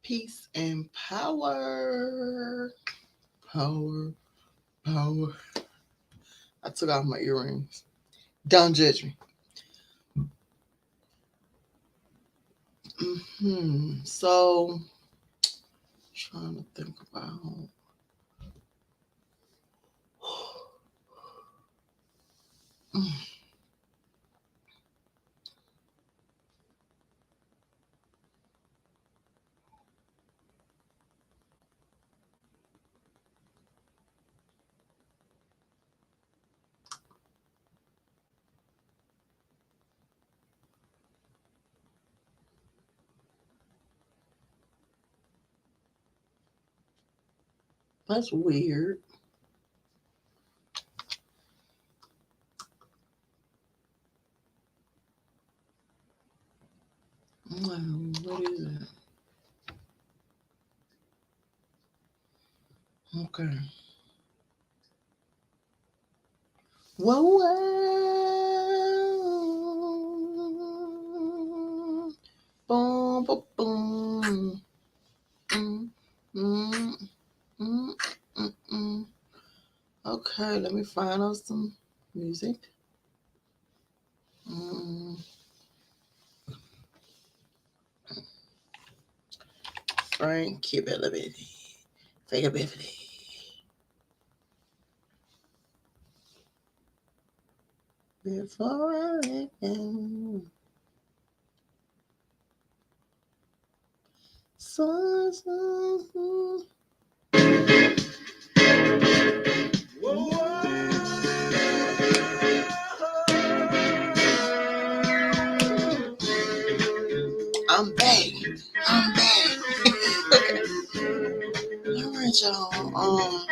Peace and power. Power. Power. I took off my earrings. Don't judge me. So, trying to think about. That's weird. What is it? Okay. Whoa, whoa. Boom, boom, boom. Mm, mm, mm, mm. Okay, let me find out some music. Mm. Frank Kybalion. Fakability. Before I let go. So. I'm back. I'm back. Okay. All right, y'all.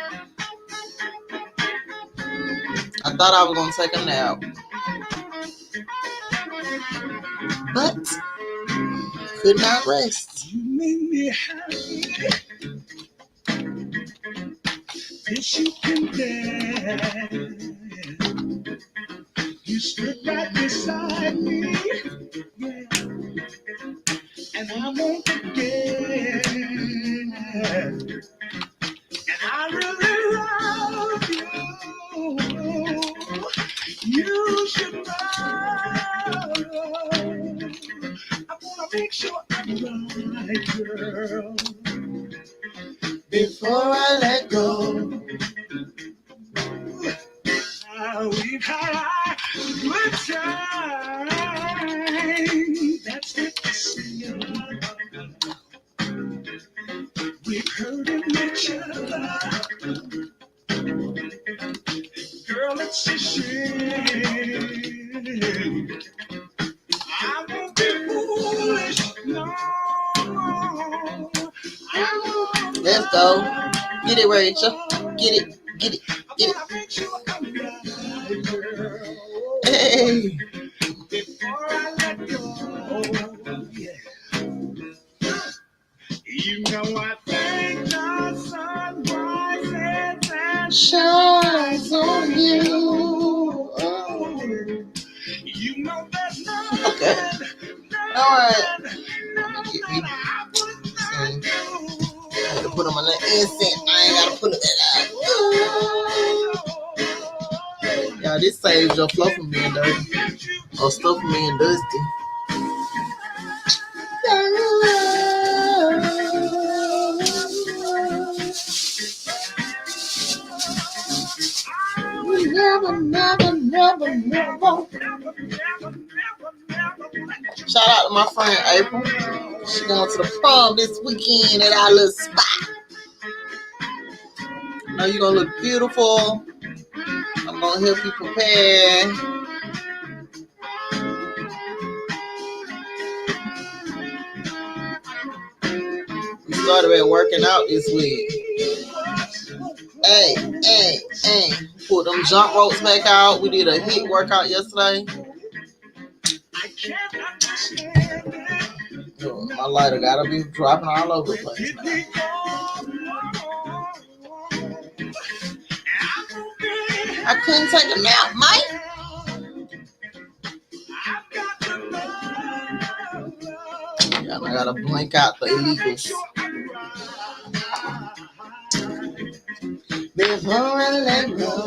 I thought I was gonna take a nap, but could not rest. You make me happy. Yes, you can dance. You stood right beside me, yeah, and I won't forget. And I really love you. You should know. I wanna make sure I'm right, girl. Before I let go. We've had a good time. That's it to see. We've heard each other. Girl, it's a shame. I won't be foolish, no. Let's go. Get it, Rachel. Get it. Get it. Get it. Hey. Before I let go, yeah. You know I think the sun rises and Shines on you. Oh. You know there's nothing. Okay. All right. Get me. I had to put them on the incense. I ain't gotta put it out. Y'all, this saves your flow from being dirty or stuff from being dusty. Never. Shout out to my friend April. She going to the prom this weekend at our little spot. I know you're gonna look beautiful. I'm gonna help you prepare. We started at working out this week. Hey. Put them jump ropes back out. We did a HIIT workout yesterday. Oh, my lighter gotta be dropping all over the place now. I couldn't take a nap, Mike. Yeah, I gotta blink out the illegals. before I let go.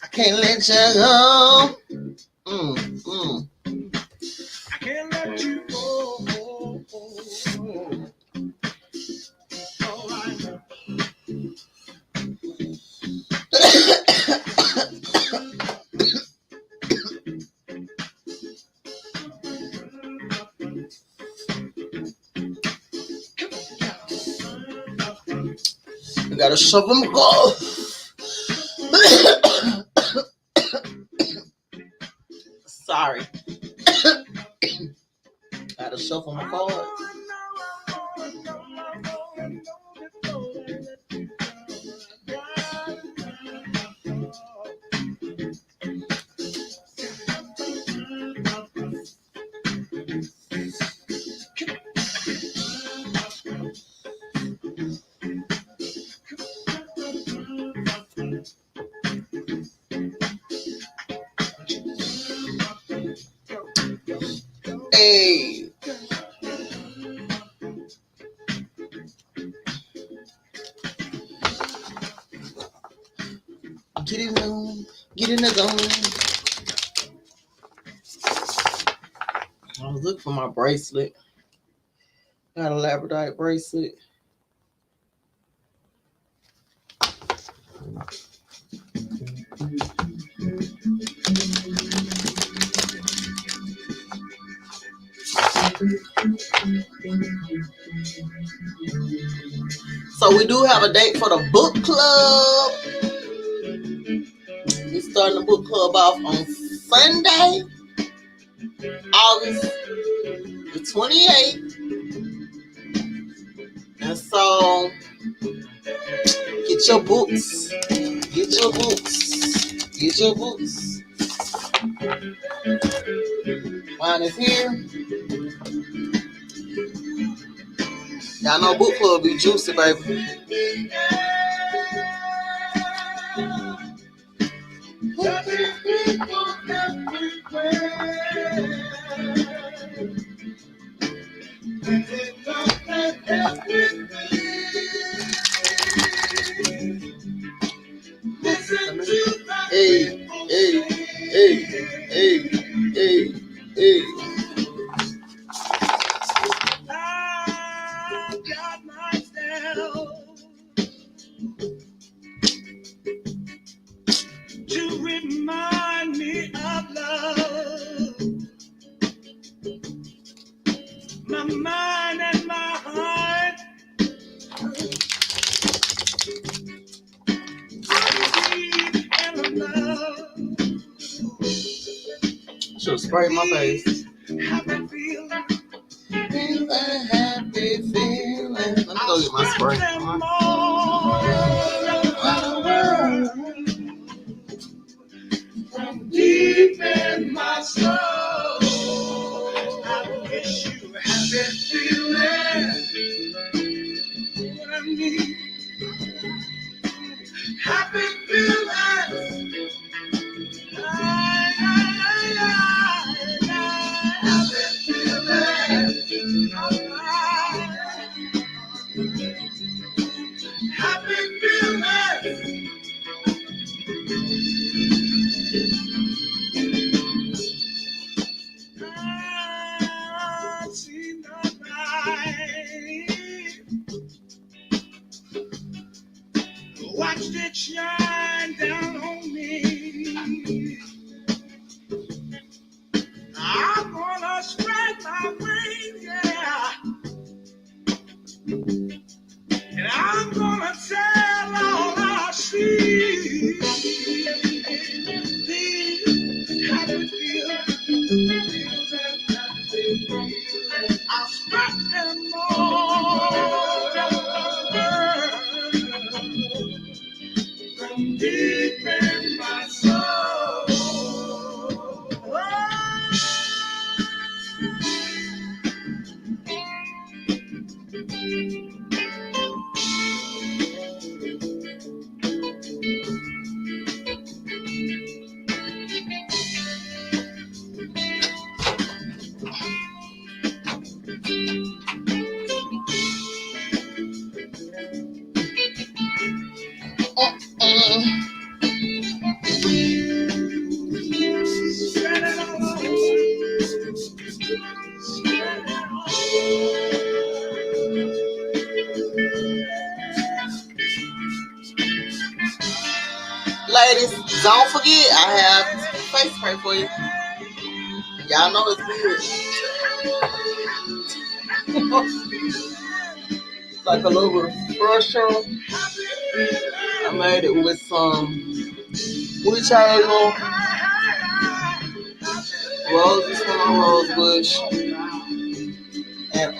I can't let you go. I can't let you go. Oh, I know. You gotta shove them go. Sorry. Gotta shuffle my cards. Hey. Get it on. Get in the zone. I was looking for my bracelet. Got a labradorite bracelet. So we do have a date for the book club. We're starting the book club off on Sunday, August the 28th. And so get your books. Get your books. Get your books. Mine is here. Y'all know book club be juicy, baby. Hey, hey, hey, hey, hey, hey. I got myself to remind me of love. My mind and my heart. I believe in love. Should have sprayed my face. Happy feeling. A happy feeling. Let me go get my spray. From deep in my soul, I wish you happy feeling. What I need, happy feeling. Happy feeling. Happy feeling. I see the light. Watched it shine down on me. I'm gonna spread my wings, yeah. And I'm gonna tell all I see. These happy feelings and happy feelings. I'll spread them all over from deep Ladies, don't forget I have face spray for you. Y'all know it's weird. Like a little refresher. I made it with some witch hazel, roses from my rose bush, and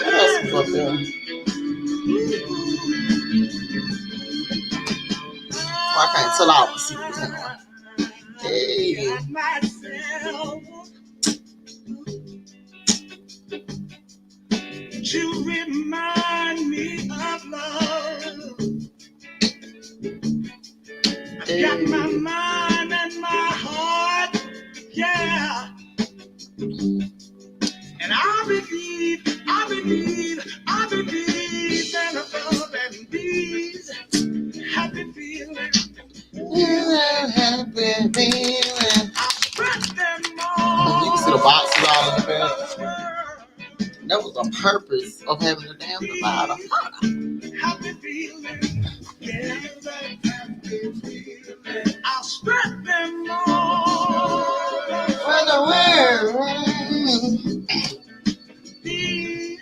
what else was up there? I can't tell all the secrets anyway. Hey. You remind me of love. Hey. Got my mind and my heart, yeah. And I believe in love and these happy feelings. Yeah, happy feeling. I spread them all. You can see the boxes all in the bed. That was the purpose of having the damn divider. Happy feeling. Yeah, happy feeling. I'll spread them all. For the world. These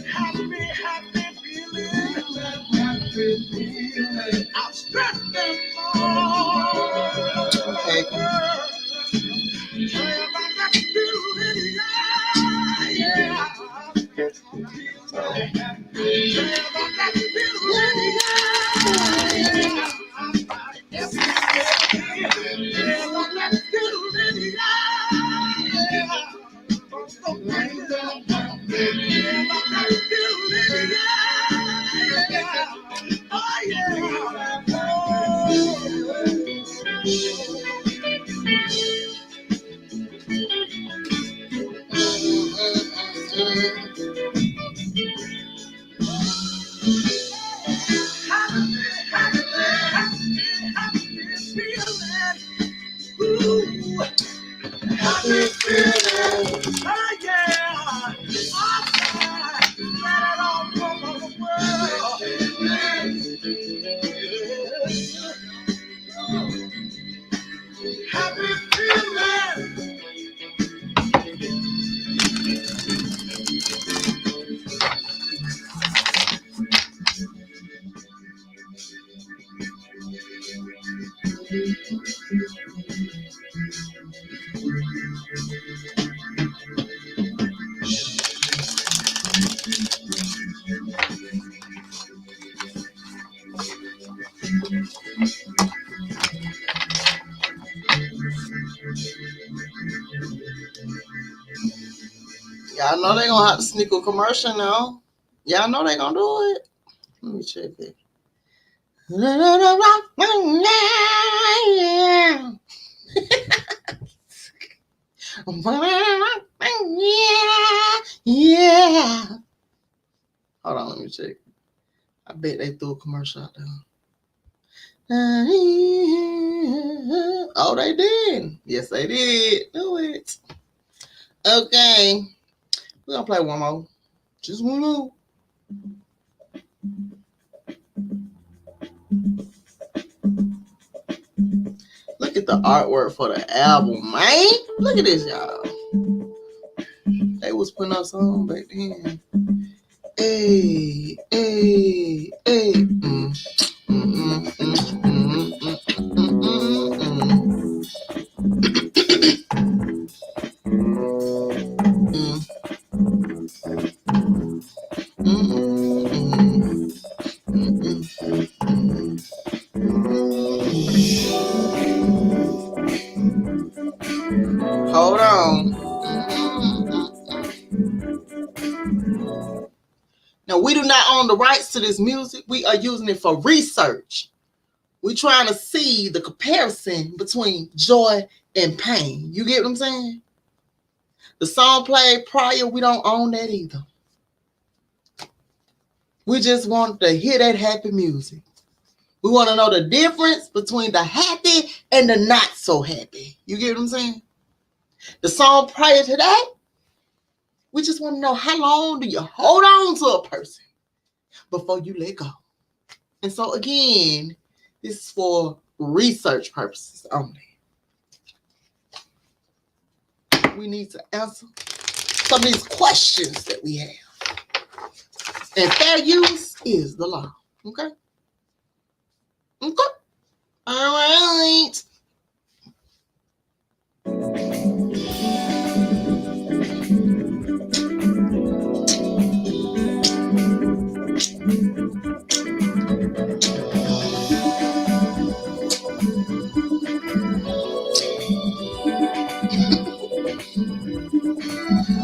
happy feelings. I'll spread them all. Okay. Y'all know they gonna have to sneak a commercial now. Y'all know they gonna do it. Let me check it. Yeah. Hold on, let me check. I bet they threw a commercial out there. Oh, they did. Yes, they did. Do it. Okay. We're gonna play one more. Just one more. Look at the artwork for the album, man. Look at this, y'all. They was putting up songs back then. Hey, hey, hey. Hold on. Now, we do not own the rights to this music. We are using it for research. We're trying to see the comparison between joy and pain. You get what I'm saying? The song played prior, we don't own that either. We just want to hear that happy music. We want to know the difference between the happy and the not so happy. You get what I'm saying? The song prior to that, we just want to know how long do you hold on to a person before you let go. And so again, this is for research purposes only. We need to answer some of these questions that we have. And fair use is the law. Okay? Okay? All right.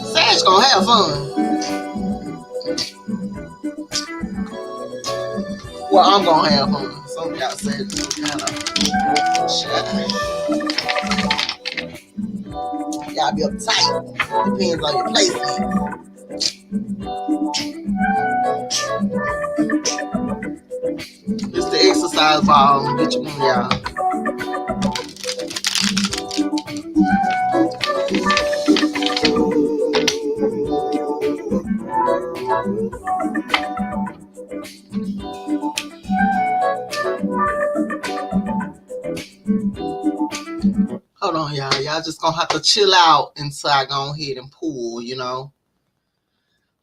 Sage gonna have fun. Well, I'm gonna have fun. Some of y'all said kind of shy. Y'all be uptight. Depends on your placement. It's the exercise ball. Get you one, y'all. Hold on, y'all. Y'all just gonna have to chill out until I go ahead and pull, you know.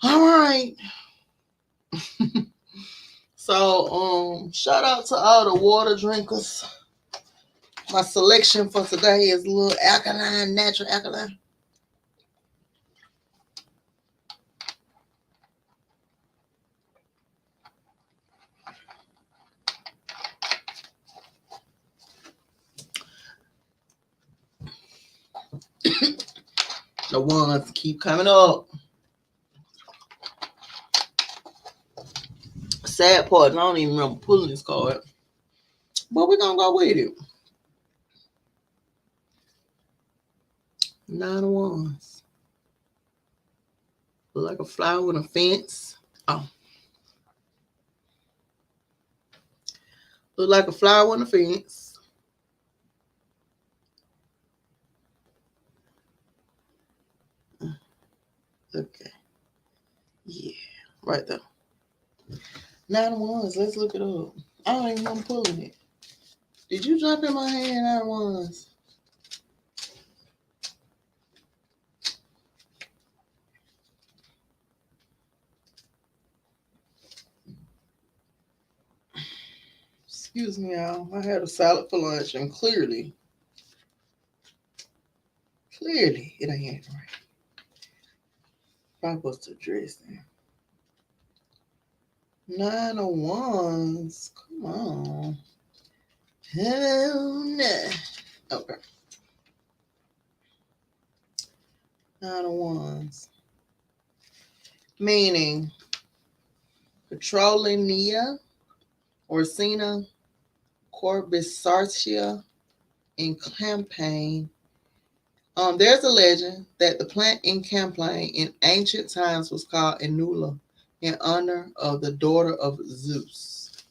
All right. So, shout out to all the water drinkers. My selection for today is a little alkaline, natural alkaline. The ones keep coming up. Sad part, I don't even remember pulling this card. But we're gonna go with it. 9 of Wands. Look like a flower with a fence. Oh. Look like a flower with a fence. Okay. Yeah, right there. 9 of Wands. Let's look it up. I don't even know I'm pulling it. Did you drop in my hand, 9 of Wands? Excuse me, y'all. I had a salad for lunch, and clearly, it ain't right. Probably supposed to dress there. 9 of Wands. Come on. Hell no. Okay. 9 of Wands. Meaning controlling Nia, Orsina, Corbisartia, and Campaign. There's a legend that the plant in Campaign in ancient times was called Enula in honor of the daughter of Zeus.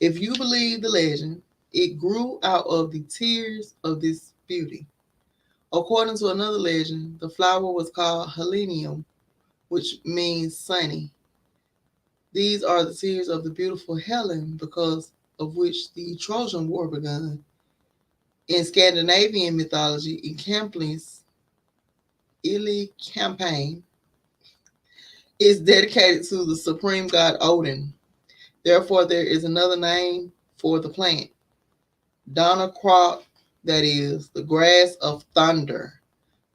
If you believe the legend, it grew out of the tears of this beauty. According to another legend, the flower was called Helenium, which means sunny. These are the tears of the beautiful Helen, because of which the Trojan War began. In Scandinavian mythology, in Camping's Ili campaign is dedicated to the supreme god Odin. Therefore, there is another name for the plant, Donnerkraut, that is the grass of thunder,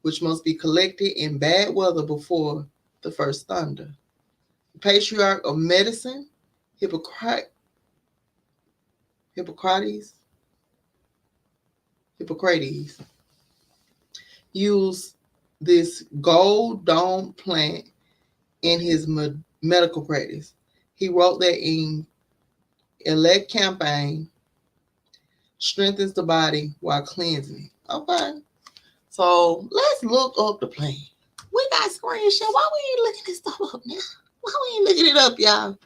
which must be collected in bad weather before the first thunder. The patriarch of medicine, Hippocrates, used this gold dome plant in his medical practice. He wrote that in elect campaign strengthens the body while cleansing. Okay. So let's look up the plant. We got screenshot. Why we ain't looking this stuff up now? Why looking it up, y'all.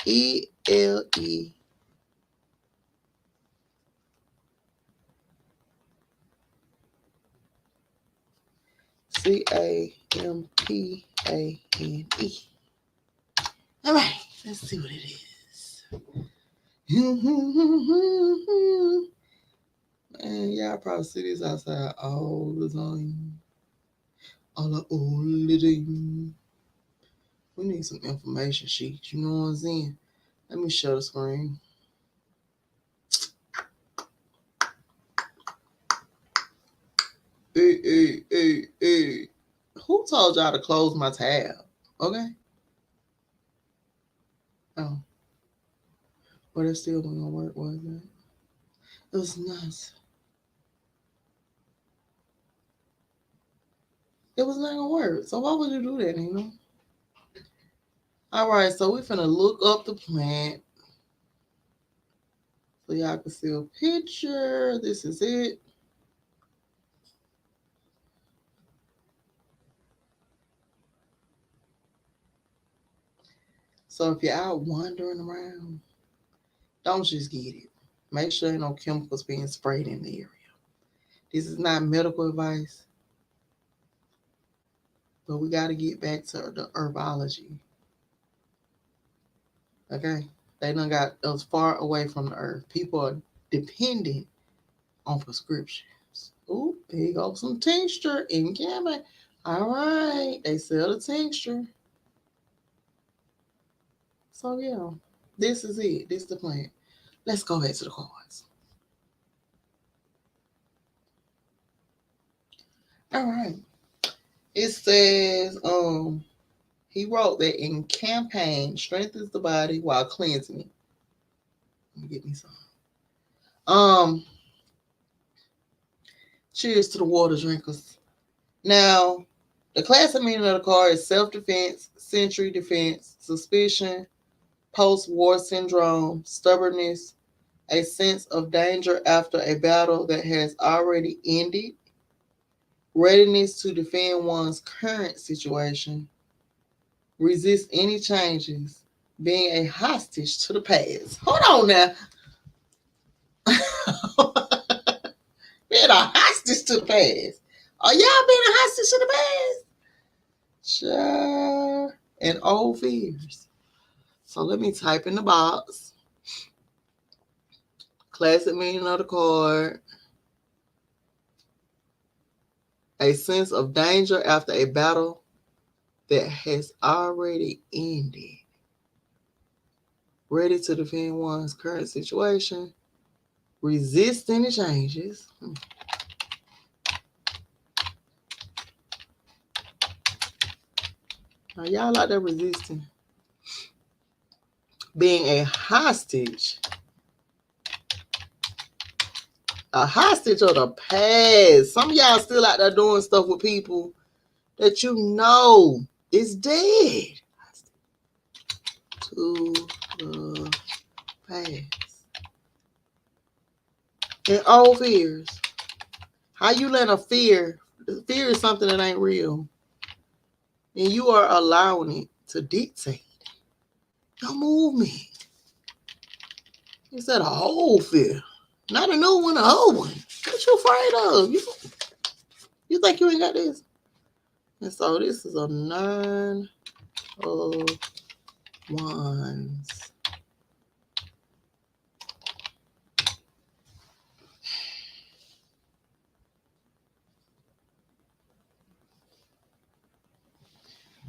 ELE. CAMPANE. All right, let's see what it is. Man, y'all probably see this outside all the time. All the time. We need some information sheets, you know what I'm saying? Let me share the screen. Hey. Who told y'all to close my tab? Okay. Oh. But it still wasn't gonna work, was it? It was nice. It was not gonna work. So why would you do that, you know? Alright, so we're finna look up the plant. So y'all can see a picture. This is it. So if you're out wandering around, don't just get it. Make sure no chemicals being sprayed in the area. This is not medical advice, but we got to get back to the herbology. Okay? They done got us far away from the earth. People are dependent on prescriptions. Ooh, here you go, some tincture in Kybalion. All right, they sell the tincture. So yeah, this is it. This is the plant. Let's go back to the cards. All right. It says, he wrote that in campaign strengthens the body while cleansing it. Let me get me some. Cheers to the water drinkers. Now, the classic meaning of the card is self-defense, century defense, suspicion, post-war syndrome, stubbornness, a sense of danger after a battle that has already ended, readiness to defend one's current situation, resist any changes, being a hostage to the past. Hold on now. Being a hostage to the past. Are y'all being a hostage to the past? Sure. And old fears. So let me type in the box. Classic meaning of the card. A sense of danger after a battle that has already ended. Ready to defend one's current situation. Resist any changes. Now y'all like that resisting. Being a hostage. A hostage of the past. Some of y'all still out there doing stuff with people that you know is dead. To the past. And old fears. How you let a fear is something that ain't real. And you are allowing it to dictate your movement. Instead of a old fear. Not a new one, a old one. What you afraid of? You think you ain't got this? And so this is a 9 of Wands.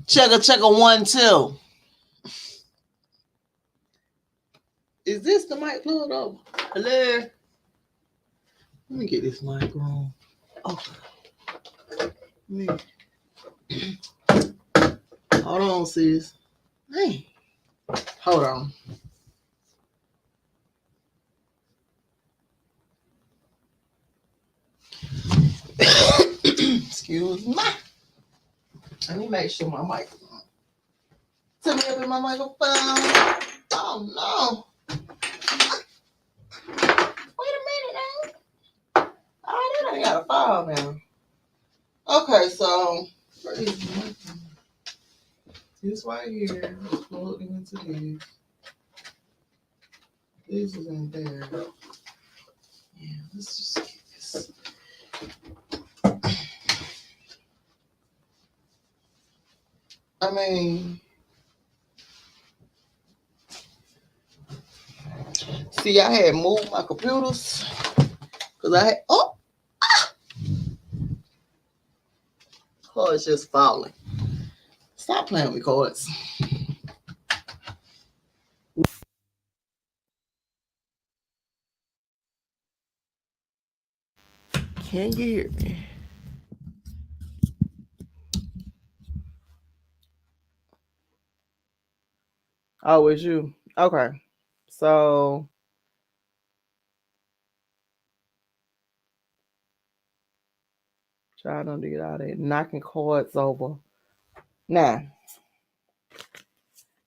Check a 1, 2. Is this the mic plugged up? Hello? Let me get this mic on. Okay. Hold on, sis. Hey. Hold on. Excuse me. Let me make sure my microphone. Tell me up in my microphone. Oh no. Wait a minute now. Oh, that ain't got a file now. Okay, so This right here is plugged into this. This is in there. Yeah, let's just get this. I mean, see, I had moved my computers because I had, oh, cards just falling. Stop playing with cards. Can you hear me? Oh, it's you. Okay. So, try not to get all that knocking cards over. Now,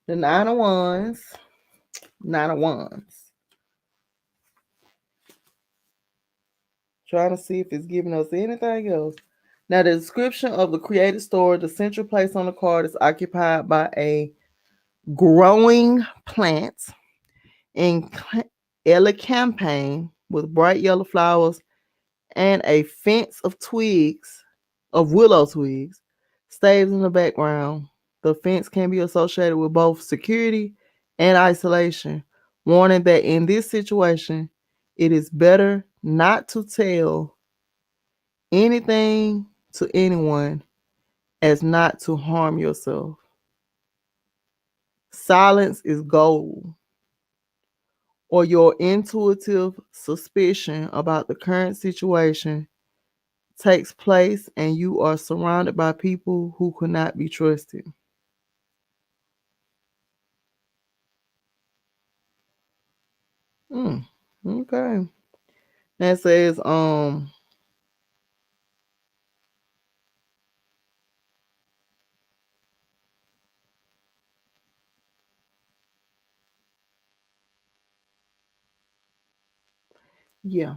the nine of wands, nine of wands. Trying to see if it's giving us anything else. Now, the description of the created story, the central place on the card is occupied by a growing plant in campaign with bright yellow flowers and a fence of twigs, of willow twigs, stays in the background. The fence can be associated with both security and isolation, warning that in this situation, it is better not to tell anything to anyone as not to harm yourself. Silence is gold, or your intuitive suspicion about the current situation takes place and you are surrounded by people who could not be trusted. Hmm. Okay. That says, yeah.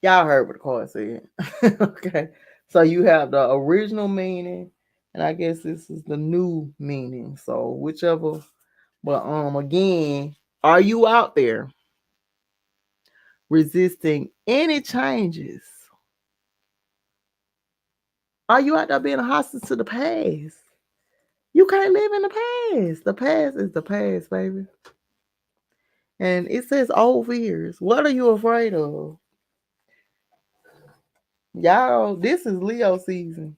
Y'all heard what the card said. Okay. So you have the original meaning, and I guess this is the new meaning. So whichever, but again, are you out there resisting any changes? Are you out there being a hostage to the past? You can't live in the past. The past is the past, baby. And it says old fears. What are you afraid of? Y'all, this is Leo season.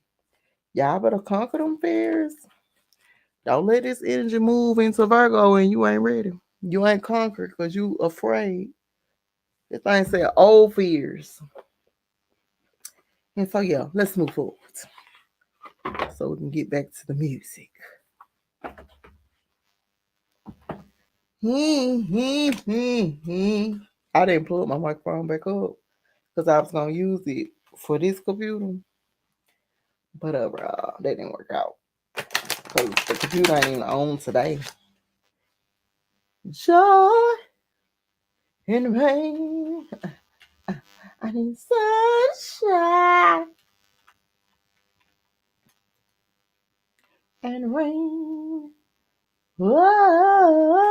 Y'all better conquer them fears. Don't let this energy move into Virgo and you ain't ready. You ain't conquered because you afraid. This thing said old fears. And so yeah, let's move forward. So we can get back to the music. I didn't plug my microphone back up because I was gonna use it for this computer. But that didn't work out. Because the computer ain't even on today. Joy and rain. I need sunshine and rain. Whoa.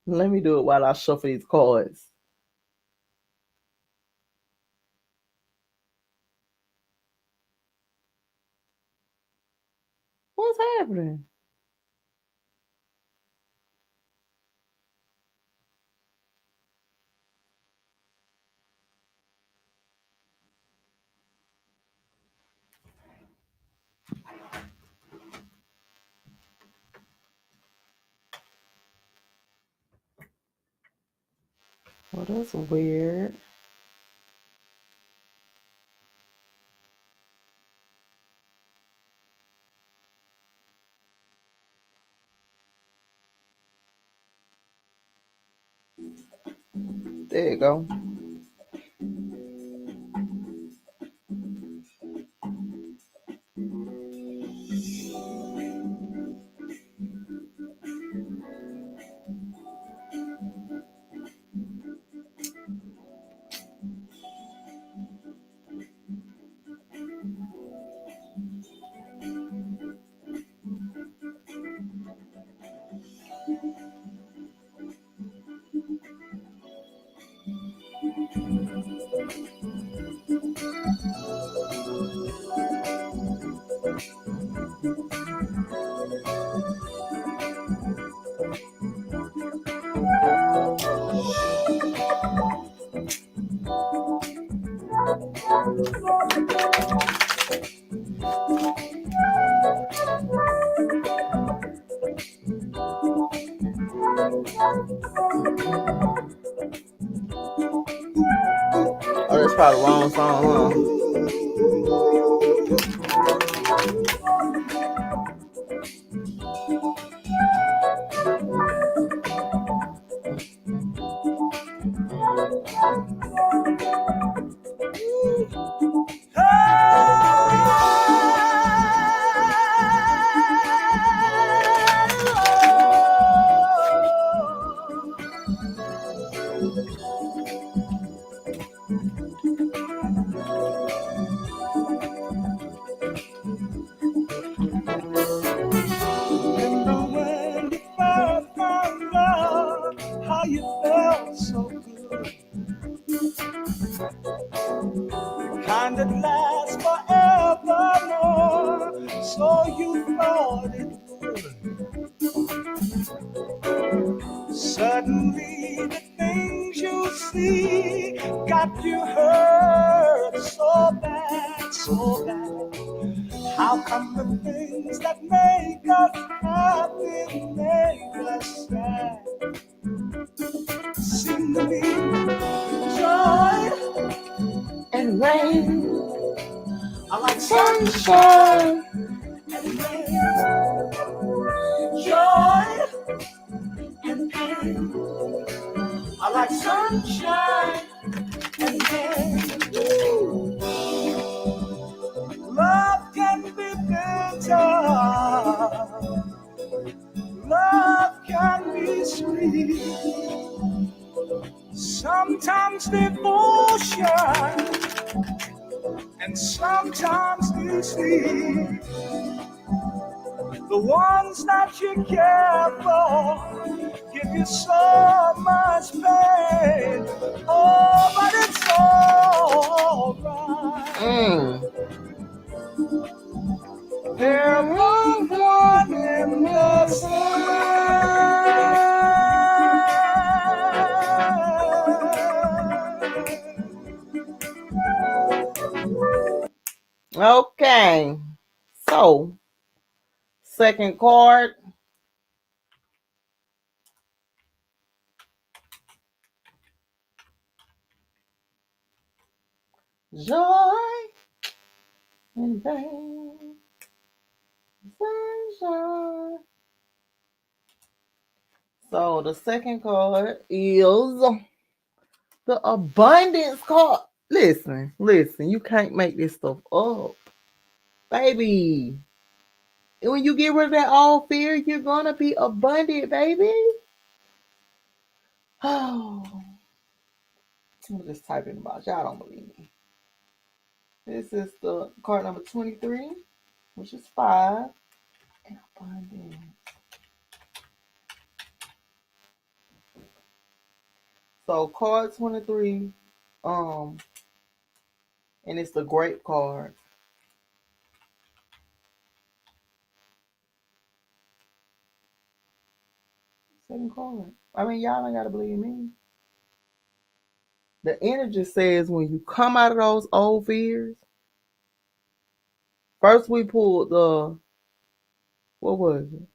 Let me do it while I shuffle these cards. What's happening? Well, that's weird. There you go. Oh, that's probably the wrong song, huh? Remember when you first found love, how you felt so good. Kind that lasts forevermore, so you thought it would. Suddenly the things you see got you hurt so bad, so bad. How come the things that make us happy make us sad? Seem to be joy and rain. I like sunshine and rain. Joy and pain. I like sunshine and rain. Love can be bitter. Love can be sweet. Sometimes devotion and sometimes deceit. The ones that you care for give you so much pain. Oh, but it's alright. Everyone in the Okay. So, second card. Joy and rain. Sunshine. So, the second card is the abundance card. Listen, you can't make this stuff up. Baby, when you get rid of that all fear, you're gonna be abundant, baby. Oh, I'm just typing about y'all don't believe me. This is the card number 23, which is 5, and abundance. So card 23, um, and it's the grape card. Second card. I mean, y'all ain't gotta believe me. The energy says when you come out of those old fears, first we pulled the, what was it?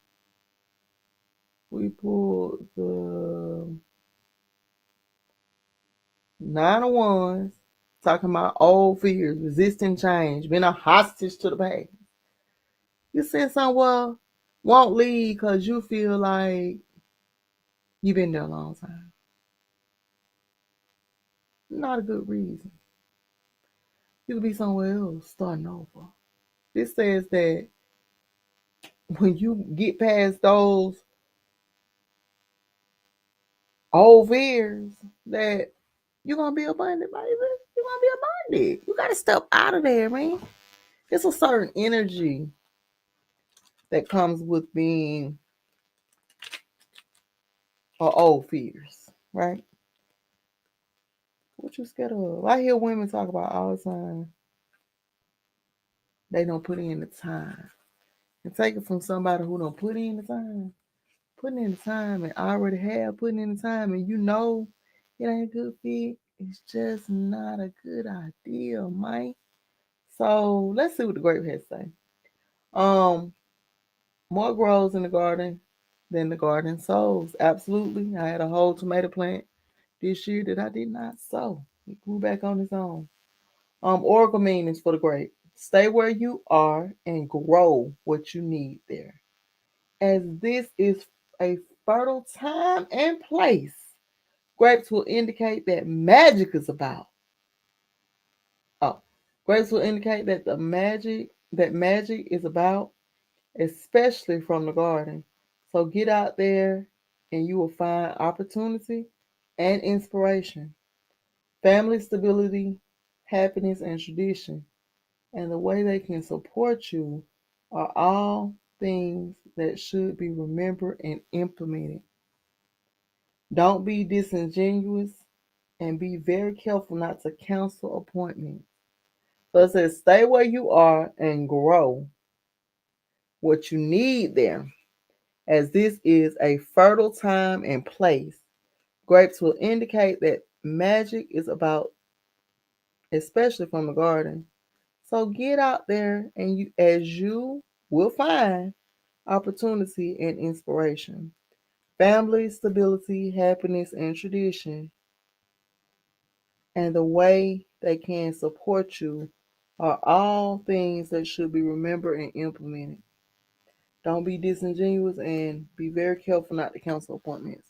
We pulled the 9 of Wands, talking about old fears, resisting change, being a hostage to the past. You said something, well, won't leave because you feel like you've been there a long time. Not a good reason. You could be somewhere else, starting over. This says that when you get past those old fears, that you're gonna be abundant, baby. You're gonna be abundant. You gotta step out of there, man. It's a certain energy that comes with being old fears, right? What you scared of? I hear women talk about all the time. They don't put in the time. and take it from somebody who don't put in the time and already have put in the time, and you know it ain't a good fit. It's just not a good idea, man. So let's see what the grape has to say. Um, More grows in the garden than the garden sows. Absolutely. I had a whole tomato plant this year that I did not sow. It grew back on its own. Oracle meanings for the grape. Stay where you are and grow what you need there. As this is a fertile time and place, grapes will indicate that magic is about. Oh, grapes will indicate that magic is about, especially from the garden. So get out there and you will find opportunity and inspiration, family stability, happiness, and tradition. And the way they can support you are all things that should be remembered and implemented. Don't be disingenuous and be very careful not to cancel appointments. So it says, stay where you are and grow what you need there, as this is a fertile time and place. Grapes will indicate that magic is about, especially from the garden. So get out there and you will find opportunity and inspiration. Family, stability, happiness, and tradition, and the way they can support you are all things that should be remembered and implemented. Don't be disingenuous and be very careful not to cancel appointments.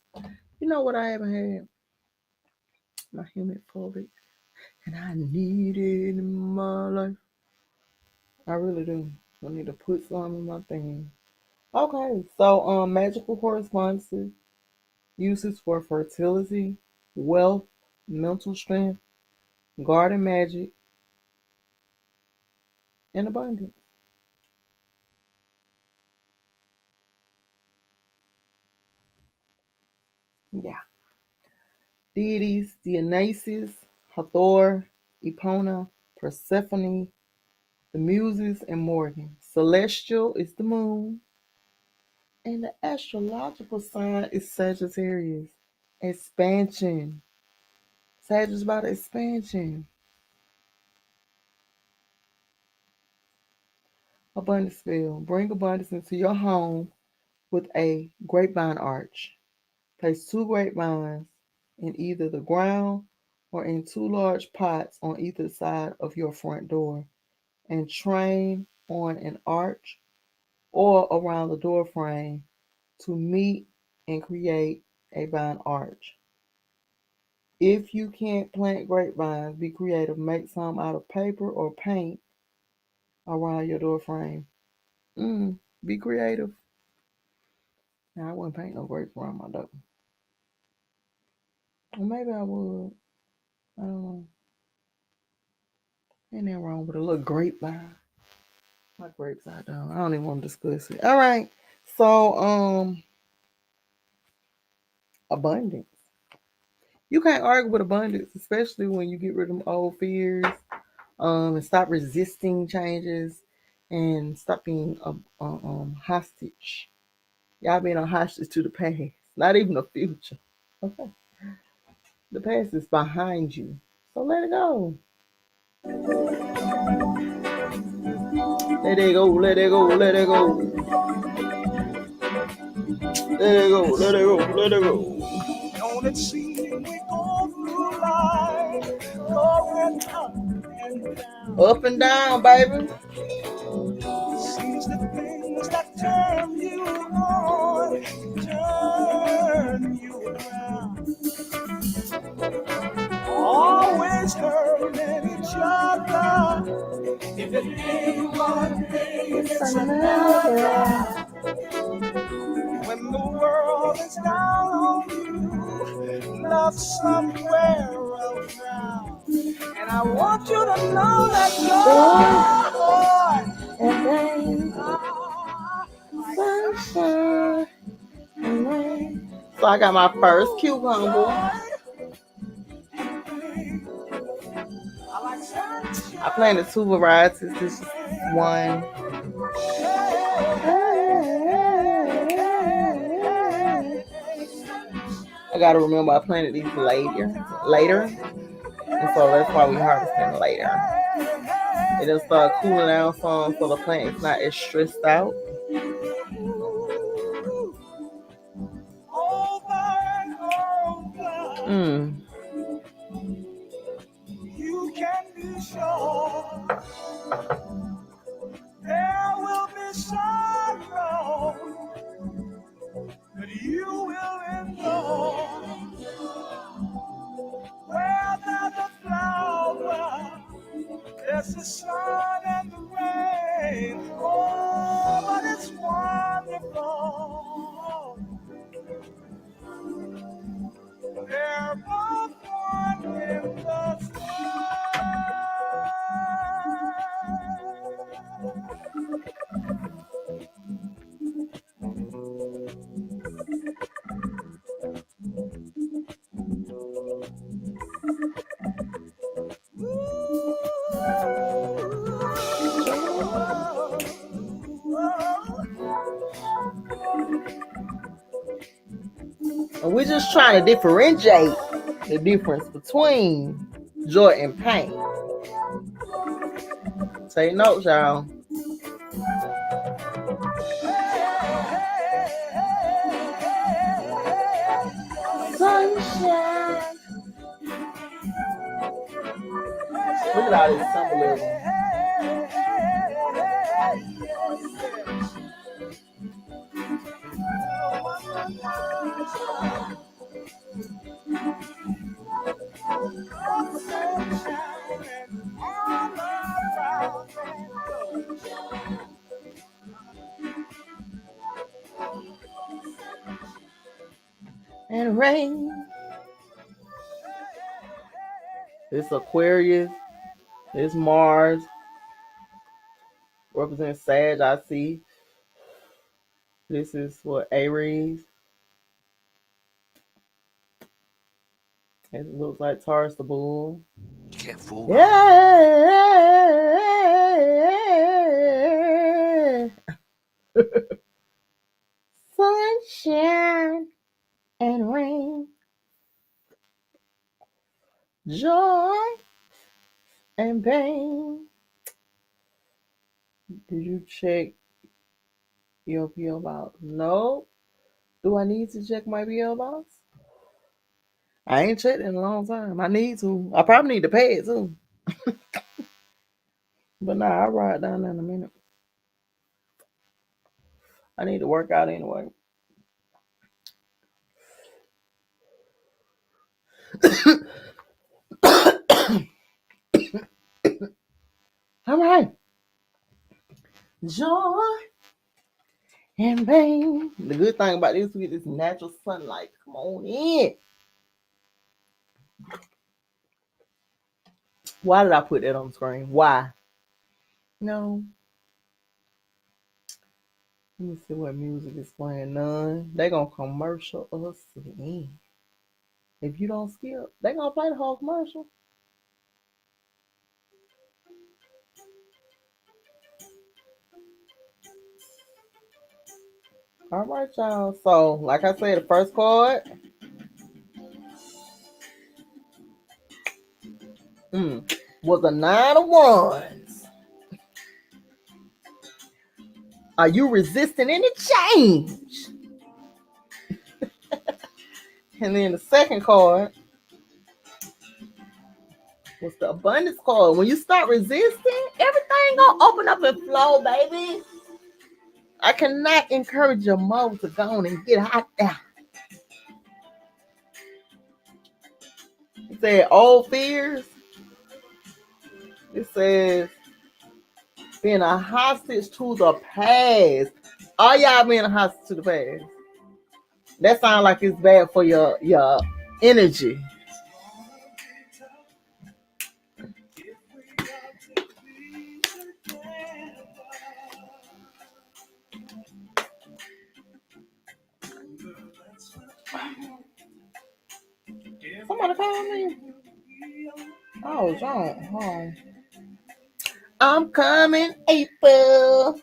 You know what I haven't had? My humid phobic. And I need it in my life. I really do. I need to put some in my thing. Okay, so magical correspondences, uses for fertility, wealth, mental strength, garden magic, and abundance. Yeah. Deities, Dionysus, Hathor, Epona, Persephone, the Muses, and Morgan. Celestial is the moon, and the astrological sign is Sagittarius. Expansion. Sag is about expansion. Abundance field. Bring abundance into your home with a grapevine arch. Place two grapevines in either the ground or in two large pots on either side of your front door and train on an arch or around the door frame to meet and create a vine arch. If you can't plant grapevines, be creative. Make some out of paper or paint around your door frame. Be creative. Now, I wouldn't paint no grapes around my door. Or maybe I would. I don't know. Ain't nothing wrong with a little grapevine. My grapes I don't. I don't even want to discuss it. All right. So, abundance. You can't argue with abundance, especially when you get rid of them old fears, and stop resisting changes, and stop being hostage. Y'all being a hostage to the past, not even the future. Okay, the past is behind you, so let it go. Let it go. Let it go. Let it go. Let it go. Let it go. Let it go. Don't it seem we go through life going up and down? Up and down, baby. Seems the things that turn you on turn you around. Always hurting each other. If it ain't one thing, it's another. When the world is down on you, love somewhere around. And I want you to know that joy and Sunshine and rain. So I got my first cucumber. I planted two varieties. This is one. got to remember I planted these later. And so that's why we harvesting later. It'll start cooling down some so the plant is not as stressed out. You can be sure there will be sorrow that you will endure. Where there's a flower, there's the sun and the rain. Oh, but it's wonderful. They're both one in the sky. And we're just trying to differentiate the difference between joy and pain. Take notes, y'all. Sunshine. Look at all this symbolism. And rain. This Aquarius. This Mars. Represents Sag, I see. This is what Aries. It looks like Taurus the Bull. Can't fool. Yeah. Sunshine and rain. Joy and pain. Did you check your PO box? No. Do I need to check my PO box? I ain't checked in a long time. I need to. I probably need to pay it too. But nah, I'll write it down in a minute. I need to work out anyway. All right. Joy and pain. The good thing about this, we get this natural sunlight. Come on in. Why did I put that on the screen? Why? No. Let me see what music is playing. None. They gonna commercial us in. If you don't skip, they gonna play the whole commercial. All right, y'all. So, like I said, the first card. Was a 9 of Wands. Are you resisting any change? And then the second card was the abundance card. When you start resisting, everything gonna open up and flow, baby. I cannot encourage your mom to go on and get out there. It said old fears. It says being a hostage to the past. All y'all being a hostage to the past. That sounds like it's bad for your energy. Somebody call me. Oh, John. Oh. I'm coming, April.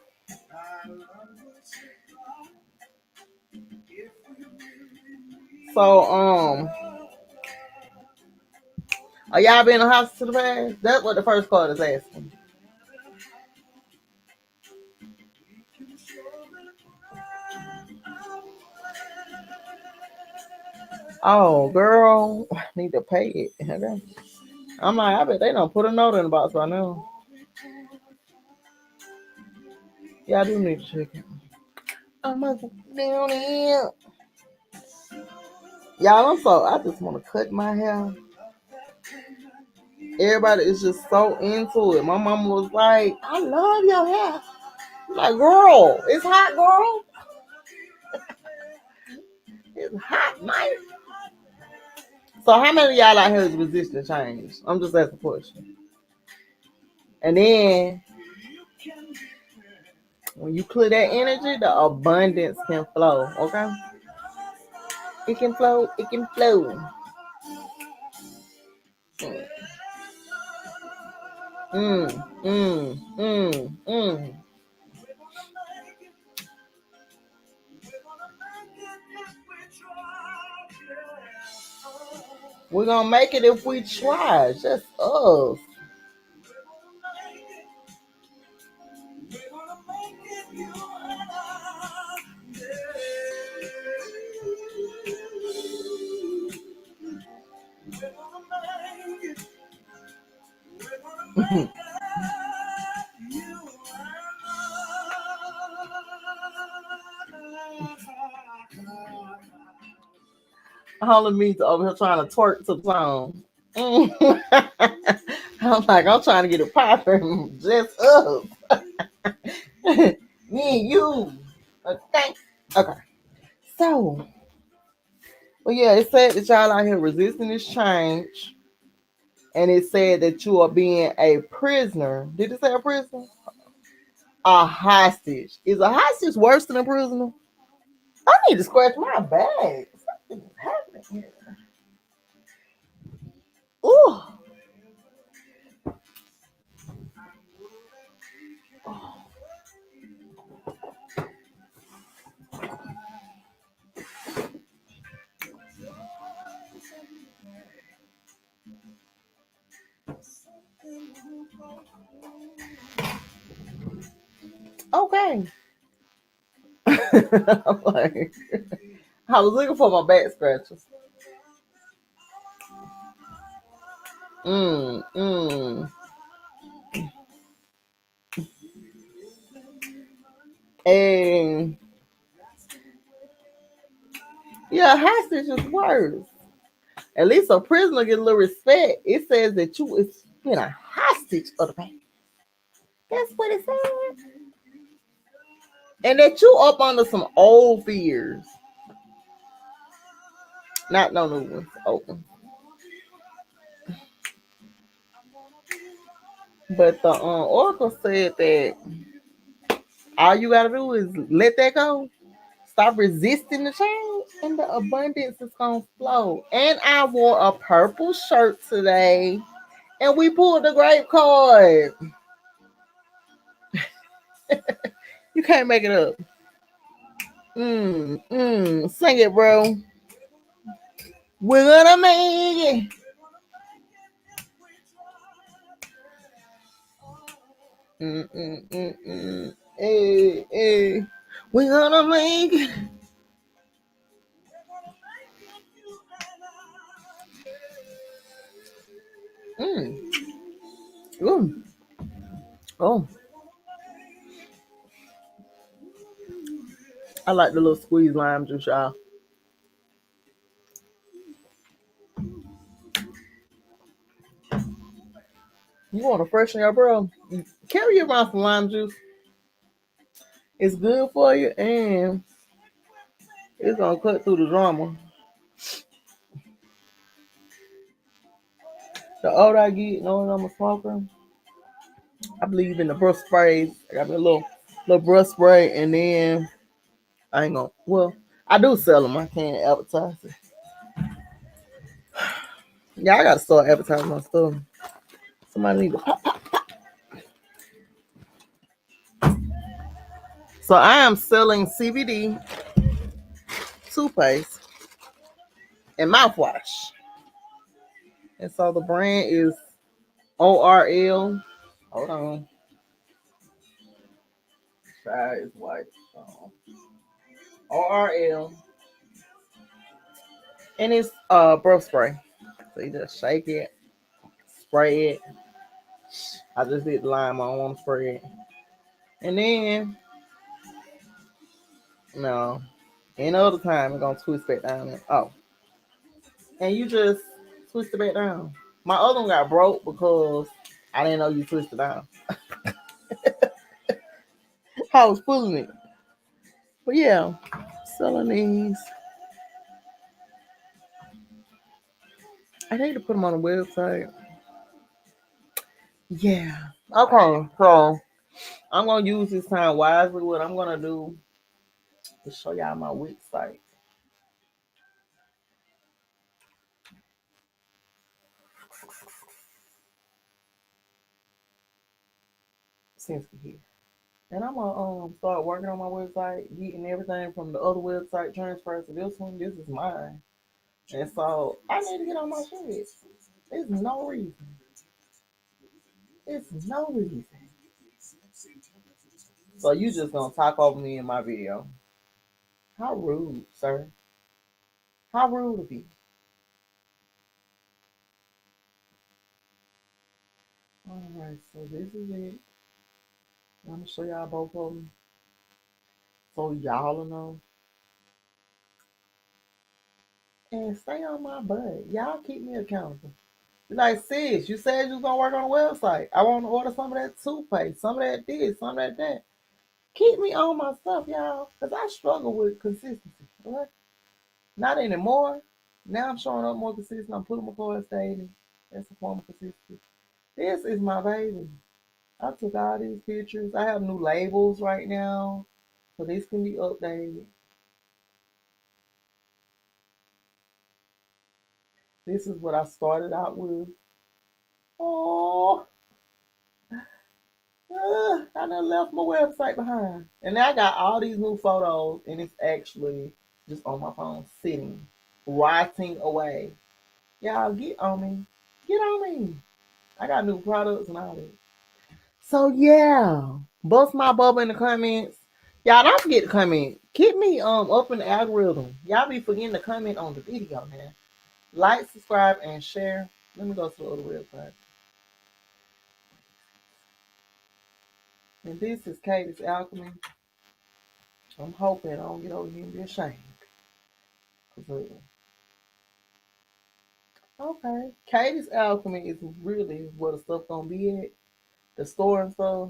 So, are y'all been in the house to the past? That's what the first card is asking. Oh, girl, I need to pay it. Okay. I'm like, I bet they don't put a note in the box by now. Yeah, I do need to check it. I'm gonna go down here. Y'all, I just want to cut my hair. Everybody is just so into it. My mama was like, I love your hair. I'm like, girl, it's hot, girl. It's hot, man. So how many of y'all out here is resisting change? I'm just asking a question. And then when you clear that energy, the abundance can flow. Okay? It can flow. It can flow. Mm, mm, mm, mm. We're gonna make it if we try. Just us. Holler means over here trying to twerk to the song. I'm like, I'm trying to get it popping. Just us. Me and you. Okay. Okay. So, well, yeah, it said that y'all out here resisting this change. And it said that you are being a prisoner. Did it say a prisoner? A hostage. Is a hostage worse than a prisoner? I need to scratch my back. Something's happening here. Ooh. Okay. I'm like, I was looking for my back scratchers. Mm, mm. And yeah, hostage is worse. At least a prisoner get a little respect. It says that you is being a hostage of the past. That's what it says. And that you up under some old fears. Not no new ones. Open. But the oracle said that all you gotta do is let that go. Stop resisting the change, and the abundance is gonna flow. And I wore a purple shirt today, and we pulled the grape card. You can't make it up. Sing it, bro. We're gonna make it. Hey, hey. We're gonna make it. Mm. Ooh. Oh, I like the little squeeze lime juice, y'all. You want to freshen your bro? Carry around some lime juice. It's good for you, and it's gonna cut through the drama. The older I get, knowing I'm a smoker, I believe in the breath sprays. I got me a little breath spray, and then I ain't gonna. Well, I do sell them. I can't advertise it. Yeah, I gotta start advertising my stuff. Somebody need to pop. So I am selling CBD toothpaste. and mouthwash. And so the brand is ORL. Hold on. Side is white. ORL. And it's breath spray. So you just shake it, spray it. I just did the lime, I don't want to spray it. And then no. Any other time it's gonna twist back down there. Oh. And you just twist it back down. My other one got broke because I didn't know you twisted down. I was pulling it. But yeah, selling these. I need to put them on the website. Yeah. Okay. So I'm gonna use this time wisely. What I'm gonna do is show y'all my website. Since we're here. And I'm gonna start working on my website, getting everything from the other website transfers to this one. This is mine. And so I need to get on my shit. There's no reason. It's no reason. So you just gonna talk over me in my video. How rude, sir. How rude of you. Alright, so this is it. I'm gonna show y'all both of them. So y'all will know. And stay on my butt. Y'all keep me accountable. Be like, sis, you said you was gonna work on the website. I want to order some of that toothpaste, some of that this, some of that. Keep me on my stuff, y'all. Because I struggle with consistency. Right? Not anymore. Now I'm showing up more consistent. I'm putting my cards daily. That's a form of consistency. This is my baby. I took all these pictures. I have new labels right now. So this can be updated. This is what I started out with. Oh, I done left my website behind. And now I got all these new photos, and it's actually just on my phone, sitting, rotting away. Y'all get on me. Get on me. I got new products and all that. So yeah, bust my bubble in the comments. Y'all don't forget to comment. Keep me up in the algorithm. Y'all be forgetting to comment on the video, man. Like, subscribe, and share. Let me go to the other website. And this is Katie's Alchemy. I'm hoping I don't get over here and be ashamed. Okay. Katie's Alchemy is really where the stuff gonna be at. The store and stuff.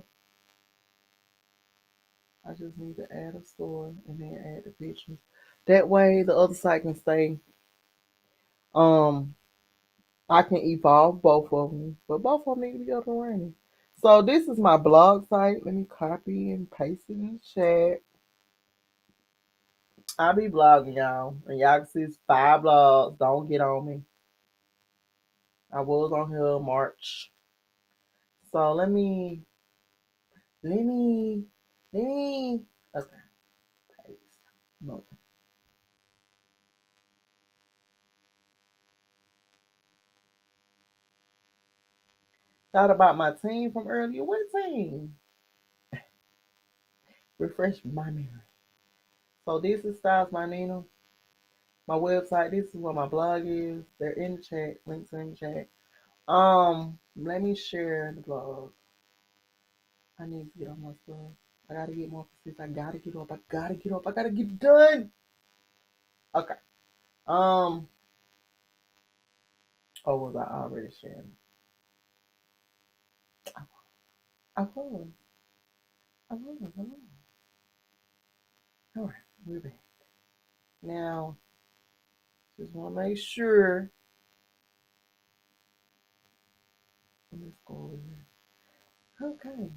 I just need to add a store and then add the pictures. That way the other site can stay. Um, I can evolve both of them, but both of them need to be up and running. So this is my blog site. Let me copy and paste it in the chat. I be blogging y'all, and y'all can see it's 5 blogs. Don't get on me. I was on here March. So let me, let me, okay, paste. No. Thought about my team from earlier. What team? Refresh my memory. So this is Styles by Nina. My website. This is where my blog is. They're in the chat. Links are in the chat. Let me share the blog. I need to get on my stuff. I gotta get more consistent. I gotta get up. I gotta get up. I gotta get done. Okay. Oh, was I already sharing? I was. I was. I was. All right, we're back. Now, just want to make sure. Let's go over here. Okay.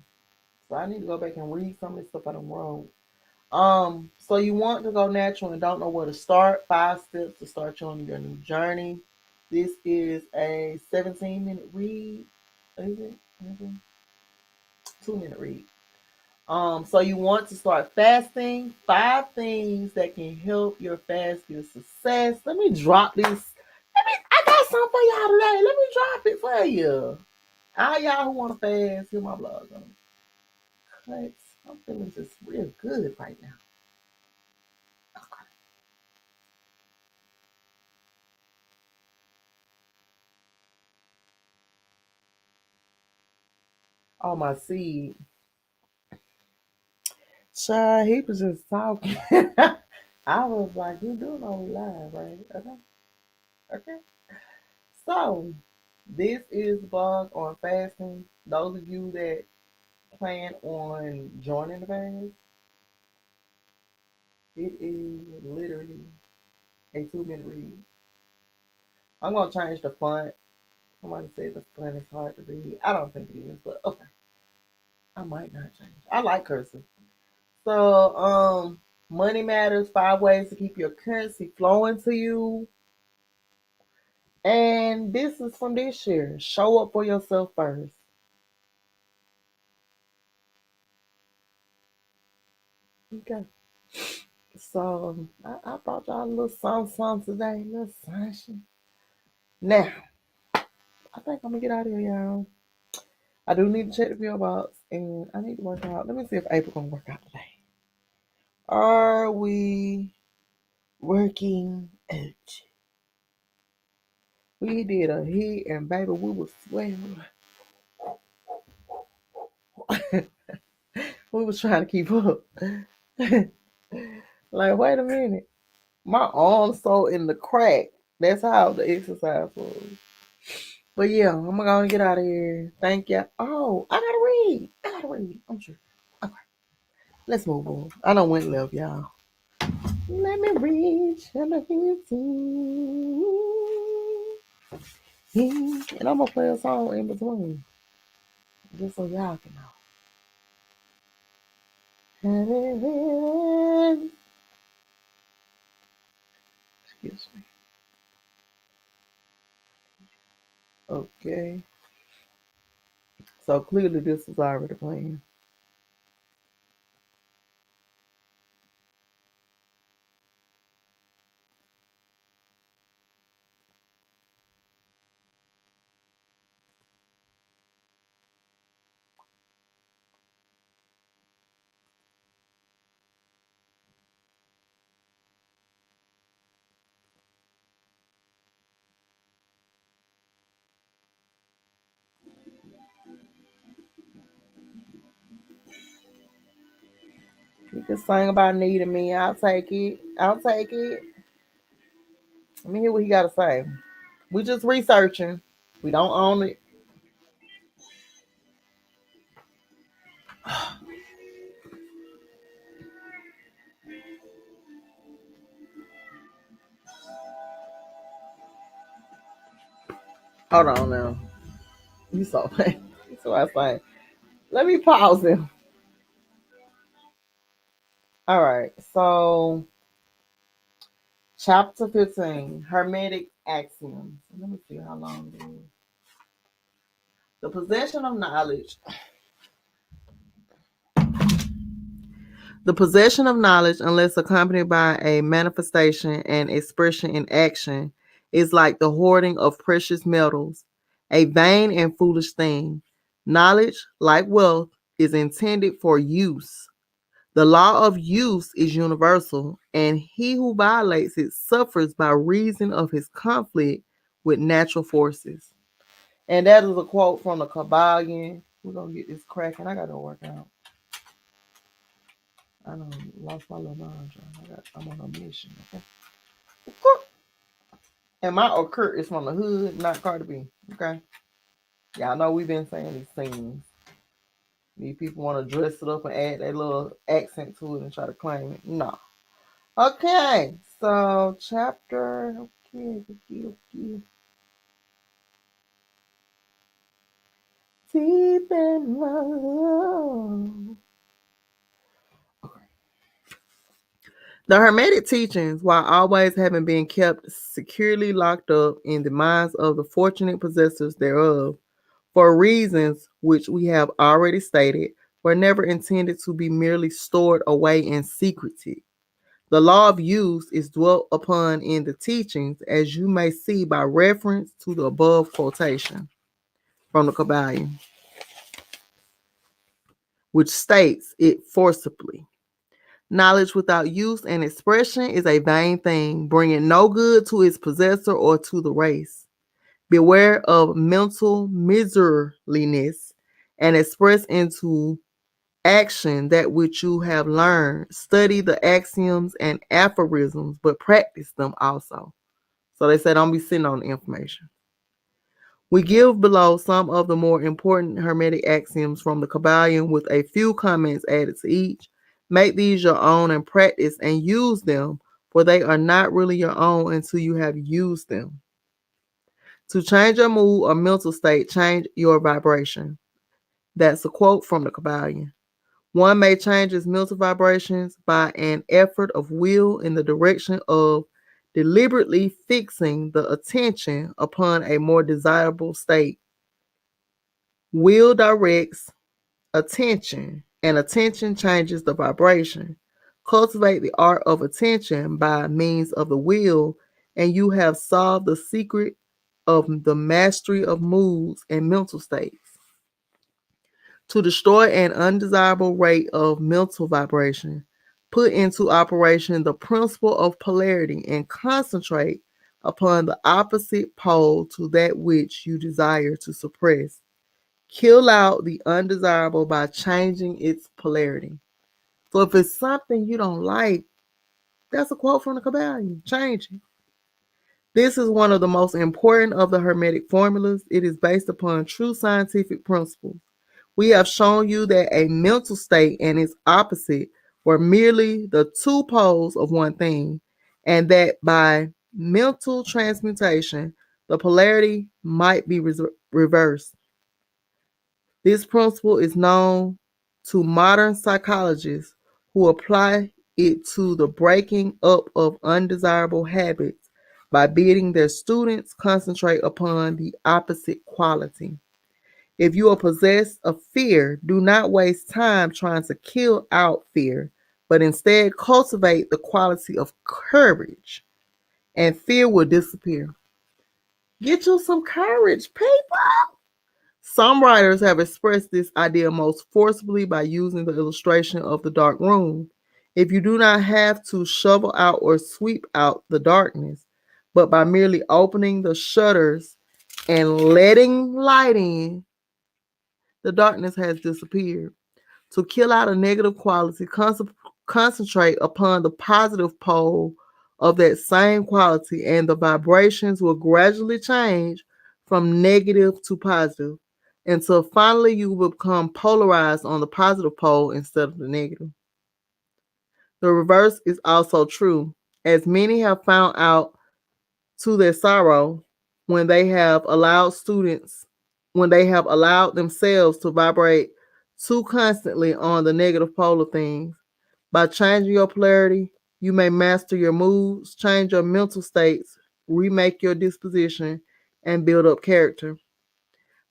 So I need to go back and read some of this stuff I done wrote. So you want to go natural and don't know where to start. 5 steps to start you on your new journey. This is a 17-minute read. Is it? 2-minute read. So you want to start fasting. 5 things that can help your fasting success. Let me drop this. I got something for y'all today. Let me drop it for you. All y'all who want to fast, hear my blog on it. I'm feeling just real good right now. Okay. Oh, my seed. Child, he was just talking. I was like, you do know we live, right? Okay. Okay. So, this is the blog on fasting. Those of you that plan on joining the fast, it is literally a 2-minute read. I'm going to change the font. Somebody said the font is hard to read. I don't think it is, but okay. I might not change. I like cursing. So, money matters. 5 ways to keep your currency flowing to you. And this is from this year. Show up for yourself first. Okay. So I brought y'all a little song today, a little sunshine. Now, I think I'm gonna get out of here, y'all. I do need to check the PO box and I need to work out. Let me see if April gonna work out today. Are we working out? We did a hit and baby we was sweating. We was trying to keep up. Like, wait a minute. My arm's so in the crack. That's how the exercise was. But yeah, I'm gonna get out of here. Thank you. Oh, I gotta read. I'm sure. Okay, let's move on. I don't went left, y'all. Let me reach and I can see. And I'm gonna play a song in between, just so y'all can know. Excuse me. Okay. So clearly this was already playing. You can sing about needing me. I'll take it. Let me hear what he got to say. We just researching. We don't own it. Hold on now. You saw that. So I saying. Let me pause him. All right. So chapter 15, Hermetic Axioms. Let me see how long it is. The possession of knowledge. The possession of knowledge, unless accompanied by a manifestation and expression in action, is like the hoarding of precious metals, a vain and foolish thing. Knowledge, like wealth, is intended for use. The law of use is universal, and he who violates it suffers by reason of his conflict with natural forces. And that is a quote from the Kybalion. We're going to get this cracking. I got to work out. I done lost my little mind. I'm on a mission. Okay. And my occur is from the hood, not Cardi B. Okay. Y'all know we've been saying these things. These people want to dress it up and add their little accent to it and try to claim it. No. Okay. So chapter. Okay. Deep in love. The Hermetic teachings, while always having been kept securely locked up in the minds of the fortunate possessors thereof, for reasons which we have already stated, were never intended to be merely stored away and secreted. The law of use is dwelt upon in the teachings, as you may see by reference to the above quotation from the Kybalion, which states it forcibly. Knowledge without use and expression is a vain thing, bringing no good to its possessor or to the race. Beware of mental miserliness and express into action that which you have learned. Study the axioms and aphorisms, but practice them also. So they said, don't be sitting on the information. We give below some of the more important Hermetic axioms from the Kybalion with a few comments added to each. Make these your own and practice and use them, for they are not really your own until you have used them. To change your mood or mental state, change your vibration. That's a quote from the Kybalion. One may change his mental vibrations by an effort of will in the direction of deliberately fixing the attention upon a more desirable state. Will directs attention, and attention changes the vibration. Cultivate the art of attention by means of the will, and you have solved the secret of the mastery of moods and mental states. To destroy an undesirable rate of mental vibration, put into operation the principle of polarity and concentrate upon the opposite pole to that which you desire to suppress. Kill out the undesirable by changing its polarity. So if it's something you don't like, that's a quote from the Kybalion. Change it. This is one of the most important of the Hermetic formulas. It is based upon true scientific principles. We have shown you that a mental state and its opposite were merely the two poles of one thing, and that by mental transmutation, the polarity might be reversed. This principle is known to modern psychologists who apply it to the breaking up of undesirable habits by bidding their students concentrate upon the opposite quality. If you are possessed of fear, do not waste time trying to kill out fear, but instead cultivate the quality of courage, and fear will disappear. Get you some courage, people. Some writers have expressed this idea most forcibly by using the illustration of the dark room. If you do not have to shovel out or sweep out the darkness, but by merely opening the shutters and letting light in, the darkness has disappeared. To kill out a negative quality, concentrate upon the positive pole of that same quality, and the vibrations will gradually change from negative to positive until finally you will become polarized on the positive pole instead of the negative. The reverse is also true, as many have found out to their sorrow when they have allowed themselves to vibrate too constantly on the negative pole of things. By changing your polarity, you may master your moods, change your mental states, remake your disposition, and build up character.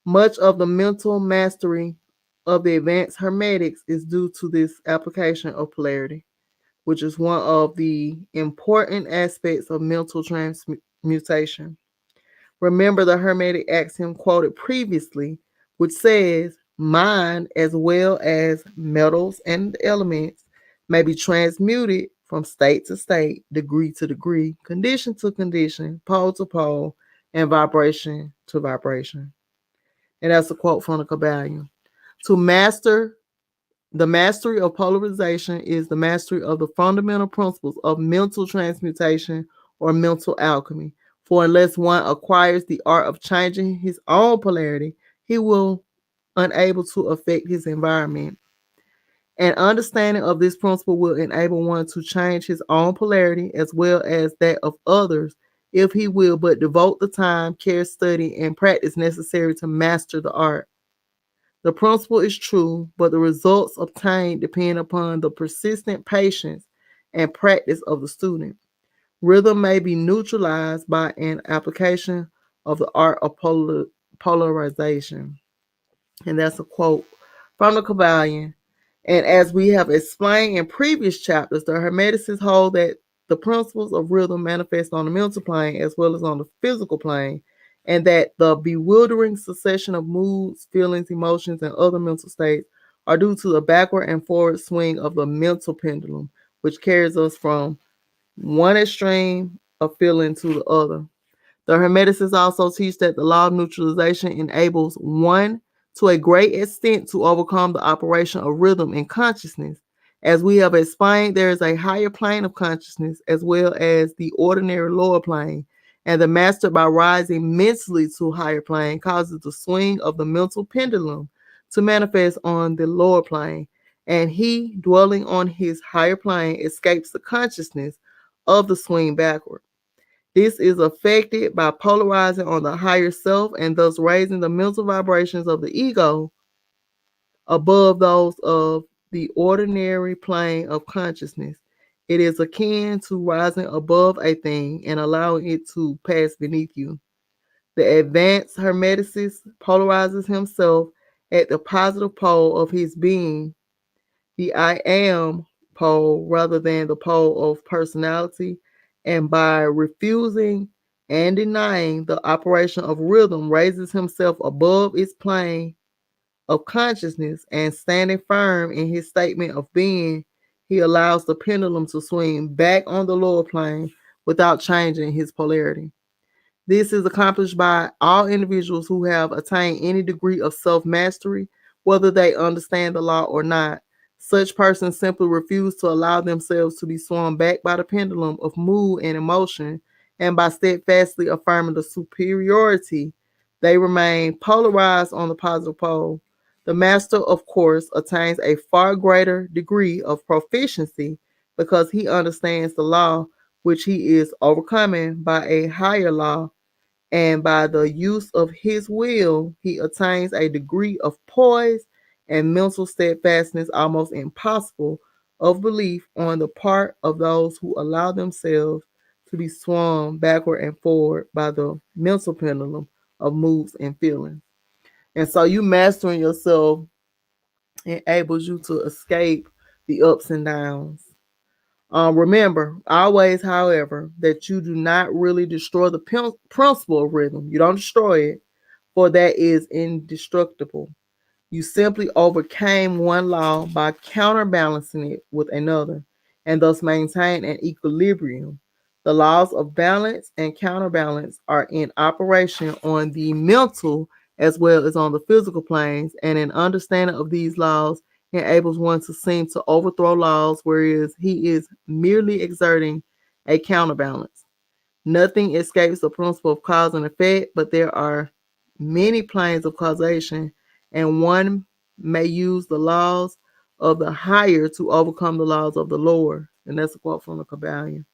Much of the mental mastery of the advanced Hermetics is due to this application of polarity, which is one of the important aspects of mental transmutation. Remember the Hermetic axiom quoted previously, which says, mind as well as metals and elements may be transmuted from state to state, degree to degree, condition to condition, pole to pole, and vibration to vibration. And that's a quote from the Kybalion. To master the mastery of polarization is the mastery of the fundamental principles of mental transmutation or mental alchemy. For unless one acquires the art of changing his own polarity, he will unable to affect his environment. An understanding of this principle will enable one to change his own polarity as well as that of others if he will but devote the time, care, study, and practice necessary to master the art. The principle is true, but the results obtained depend upon the persistent patience and practice of the student. Rhythm may be neutralized by an application of the art of polarization. And that's a quote from the Kybalion, And as we have explained in previous chapters, the Hermeticists hold that the principles of rhythm manifest on the mental plane as well as on the physical plane, and that the bewildering succession of moods, feelings, emotions, and other mental states are due to the backward and forward swing of the mental pendulum, which carries us from one extreme of feeling to the other. The Hermeticists also teach that the law of neutralization enables one to a great extent to overcome the operation of rhythm in consciousness. As we have explained, there is a higher plane of consciousness as well as the ordinary lower plane, and the master, by rising mentally to a higher plane, causes the swing of the mental pendulum to manifest on the lower plane, and he, dwelling on his higher plane, escapes the consciousness of the swing backward. This is affected by polarizing on the higher self and thus raising the mental vibrations of the ego above those of the ordinary plane of consciousness. It is akin to rising above a thing and allowing it to pass beneath you. The advanced Hermeticist polarizes himself at the positive pole of his being, the I am pole, rather than the pole of personality, and by refusing and denying the operation of rhythm, raises himself above its plane of consciousness, and standing firm in his statement of being, he allows the pendulum to swing back on the lower plane without changing his polarity. This is accomplished by all individuals who have attained any degree of self mastery, whether they understand the law or not. Such persons simply refuse to allow themselves to be swung back by the pendulum of mood and emotion, and by steadfastly affirming the superiority, they remain polarized on the positive pole. The master, of course, attains a far greater degree of proficiency because he understands the law, which he is overcoming by a higher law, and by the use of his will, he attains a degree of poise and mental steadfastness almost impossible of belief on the part of those who allow themselves to be swung backward and forward by the mental pendulum of moods and feelings. And so you mastering yourself enables you to escape the ups and downs. Remember, always, however, that you do not really destroy the principle of rhythm. You don't destroy it, for that is indestructible. You simply overcame one law by counterbalancing it with another, and thus maintain an equilibrium. The laws of balance and counterbalance are in operation on the mental as well as on the physical planes, and an understanding of these laws enables one to seem to overthrow laws, whereas he is merely exerting a counterbalance. Nothing escapes the principle of cause and effect, but there are many planes of causation, and one may use the laws of the higher to overcome the laws of the lower. And that's a quote from the Kybalion.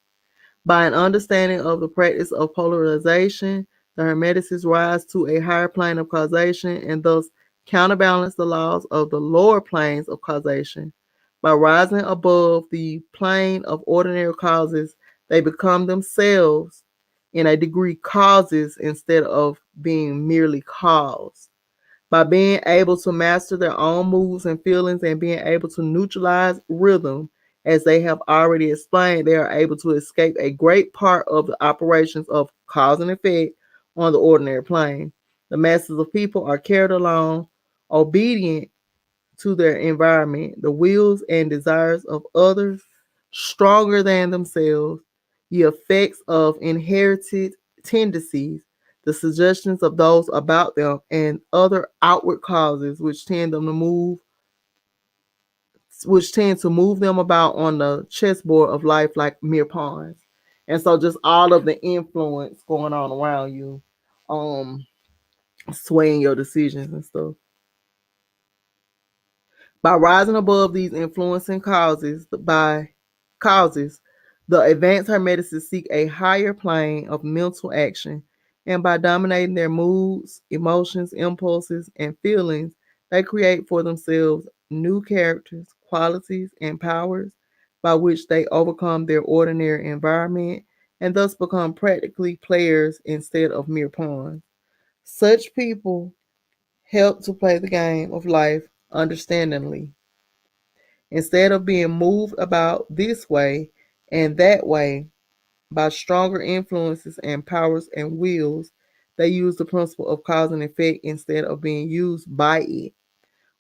By an understanding of the practice of polarization, the Hermeticists rise to a higher plane of causation and thus counterbalance the laws of the lower planes of causation. By rising above the plane of ordinary causes, they become themselves, in a degree, causes instead of being merely caused. By being able to master their own moods and feelings and being able to neutralize rhythm, as they have already explained, they are able to escape a great part of the operations of cause and effect on the ordinary plane. The masses of people are carried along, obedient to their environment, the wills and desires of others, stronger than themselves, the effects of inherited tendencies, the suggestions of those about them, and other outward causes which tend to move them about on the chessboard of life like mere pawns. And so just all of the influence going on around you, um, swaying your decisions and stuff. By rising above these influencing causes, the advanced Hermeticists seek a higher plane of mental action, and by dominating their moods, emotions, impulses, and feelings, they create for themselves new characters, qualities, and powers by which they overcome their ordinary environment and thus become practically players instead of mere pawns. Such people help to play the game of life understandingly. Instead of being moved about this way and that way by stronger influences and powers and wills, they use the principle of cause and effect instead of being used by it.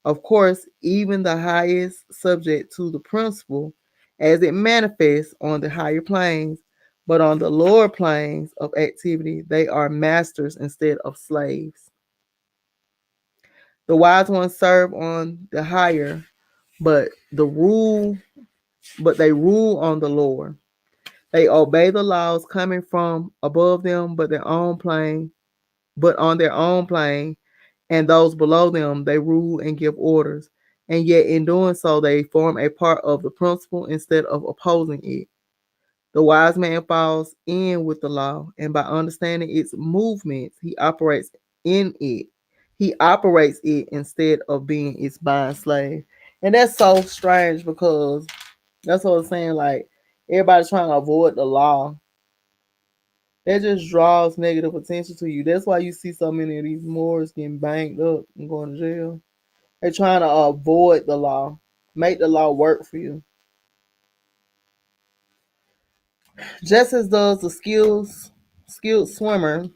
Of course, even the highest subject to the principle as it manifests on the higher planes, but on the lower planes of activity, they are masters instead of slaves. The wise ones serve on the higher, but they rule on the lower. They obey the laws coming from above them, but on their own plane, and those below them, they rule and give orders. And yet, in doing so, they form a part of the principle instead of opposing it. The wise man falls in with the law, and by understanding its movements, he operates in it. He operates it instead of being its bond slave. And that's so strange because that's what I'm saying. Like, everybody's trying to avoid the law. That just draws negative attention to you. That's why you see so many of these Moors getting banged up and going to jail. They're trying to avoid the law, make the law work for you. Just as does the skilled swimmer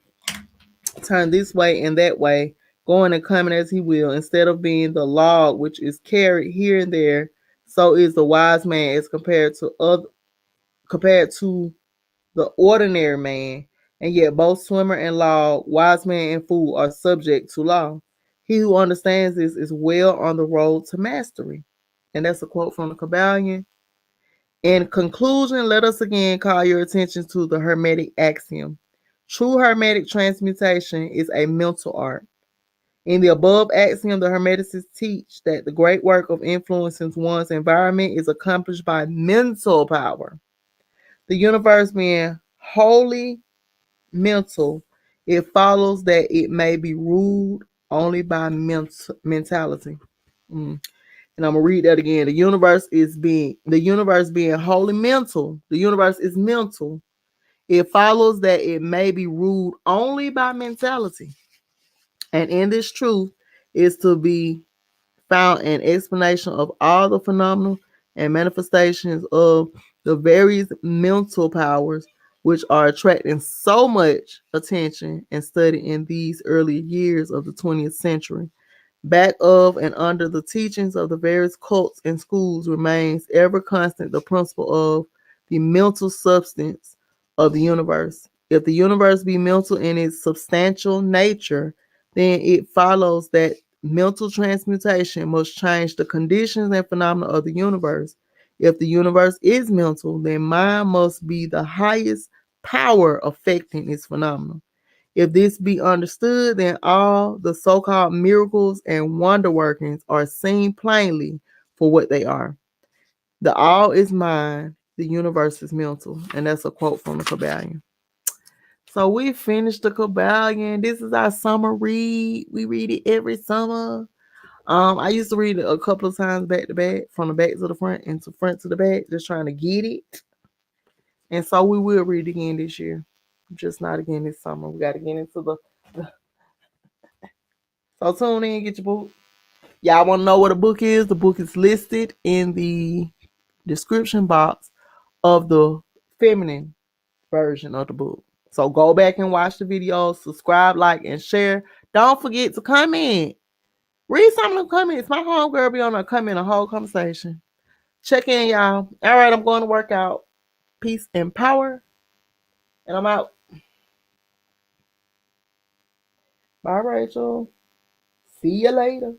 turn this way and that way, going and coming as he will, instead of being the log which is carried here and there, so is the wise man as compared to the ordinary man, and yet both swimmer and log, wise man and fool are subject to law. He who understands this is well on the road to mastery. And that's a quote from the Kybalion. In conclusion, let us again call your attention to the Hermetic axiom. True Hermetic transmutation is a mental art. In the above axiom, the Hermeticists teach that the great work of influencing one's environment is accomplished by mental power. The universe being wholly mental, it follows that it may be ruled only by mentality. And I'm gonna read that again. The universe being wholly mental. The universe is mental. It follows that it may be ruled only by mentality. And in this truth is to be found an explanation of all the phenomena and manifestations of the various mental powers which are attracting so much attention and study in these early years of the 20th century. Back of and under the teachings of the various cults and schools remains ever constant the principle of the mental substance of the universe. If the universe be mental in its substantial nature, then it follows that mental transmutation must change the conditions and phenomena of the universe. If the universe is mental, then mind must be the highest power affecting its phenomena. If this be understood, then all the so called miracles and wonder workings are seen plainly for what they are. The all is mind, the universe is mental. And that's a quote from the Kybalion. So we finished the Kybalion. This is our summer read. We read it every summer. I used to read it a couple of times back to back, from the back to the front and to front to the back, just trying to get it. And so we will read it again this year. Just not again this summer. We got to get into the. So tune in, get your book. Y'all want to know what a book is? The book is listed in the description box of the feminine version of the book. So go back and watch the videos, subscribe, like, and share. Don't forget to comment. Read some of the comments. My homegirl be on there comment a whole conversation. Check in, y'all. All right, I'm going to work out. Peace and power. And I'm out. Bye, Rachel. See you later.